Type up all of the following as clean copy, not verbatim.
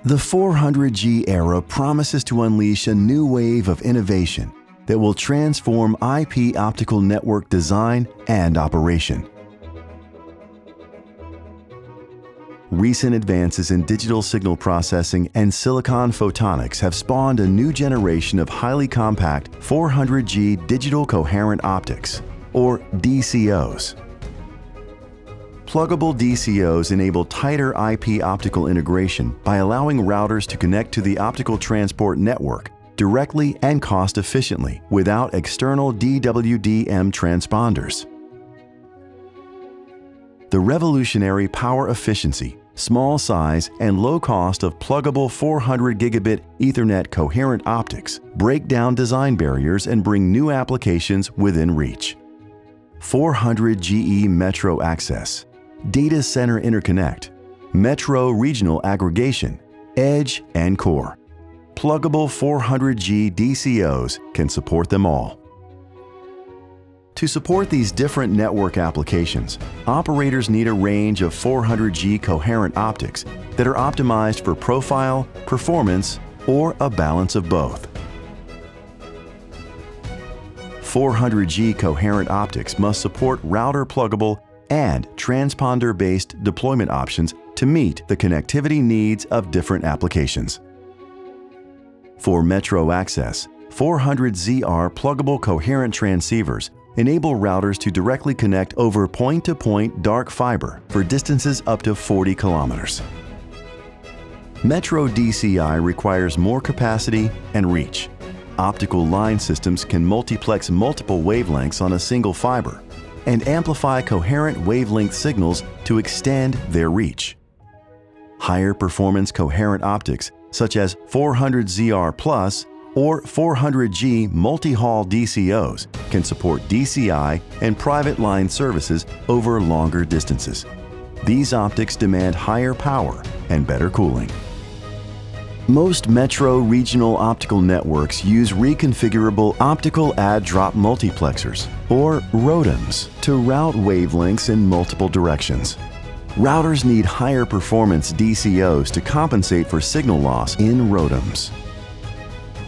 The 400G era promises to unleash a new wave of innovation that will transform IP optical network design and operation. Recent advances in digital signal processing and silicon photonics have spawned a new generation of highly compact 400G digital coherent optics, or DCOs. Pluggable DCOs enable tighter IP optical integration by allowing routers to connect to the optical transport network directly and cost-efficiently without external DWDM transponders. The revolutionary power efficiency, small size, and low cost of pluggable 400 gigabit Ethernet coherent optics break down design barriers and bring new applications within reach. 400GE Metro Access, Data Center Interconnect, Metro Regional Aggregation, Edge, and Core. Pluggable 400G DCOs can support them all. To support these different network applications, operators need a range of 400G coherent optics that are optimized for profile, performance, or a balance of both. 400G coherent optics must support router pluggable and transponder-based deployment options to meet the connectivity needs of different applications. For Metro Access, 400ZR pluggable coherent transceivers enable routers to directly connect over point-to-point dark fiber for distances up to 40 kilometers. Metro DCI requires more capacity and reach. Optical line systems can multiplex multiple wavelengths on a single fiber and amplify coherent wavelength signals to extend their reach. Higher performance coherent optics, such as 400ZR Plus or 400G multi-hall DCOs, can support DCI and private line services over longer distances. These optics demand higher power and better cooling. Most metro regional optical networks use reconfigurable optical add-drop multiplexers, or ROADMs, to route wavelengths in multiple directions. Routers need higher performance DCOs to compensate for signal loss in ROADMs.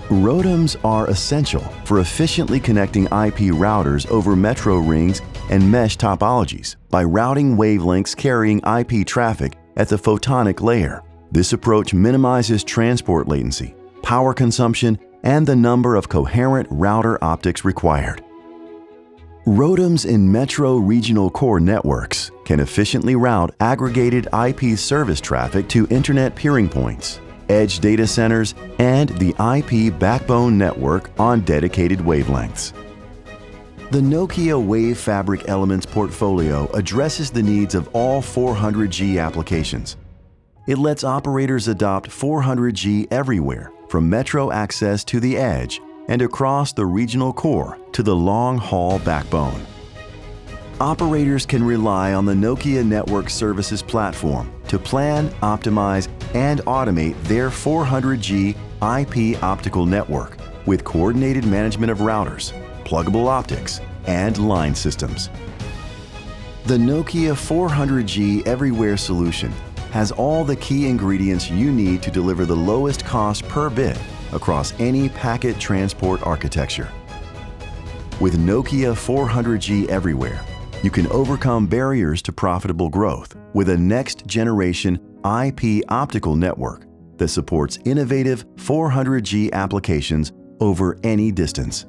ROADMs are essential for efficiently connecting IP routers over metro rings and mesh topologies by routing wavelengths carrying IP traffic at the photonic layer. This approach minimizes transport latency, power consumption, and the number of coherent router optics required. ROADMs in metro regional core networks can efficiently route aggregated IP service traffic to internet peering points, edge data centers, and the IP backbone network on dedicated wavelengths. The Nokia Wavefabric Elements portfolio addresses the needs of all 400G applications. It lets operators adopt 400G everywhere, from metro access to the edge and across the regional core to the long-haul backbone. Operators can rely on the Nokia Network Services platform to plan, optimize, and automate their 400G IP optical network with coordinated management of routers, pluggable optics, and line systems. The Nokia 400G Everywhere solution has all the key ingredients you need to deliver the lowest cost per bit across any packet transport architecture. With Nokia 400G Everywhere, you can overcome barriers to profitable growth with a next-generation IP optical network that supports innovative 400G applications over any distance.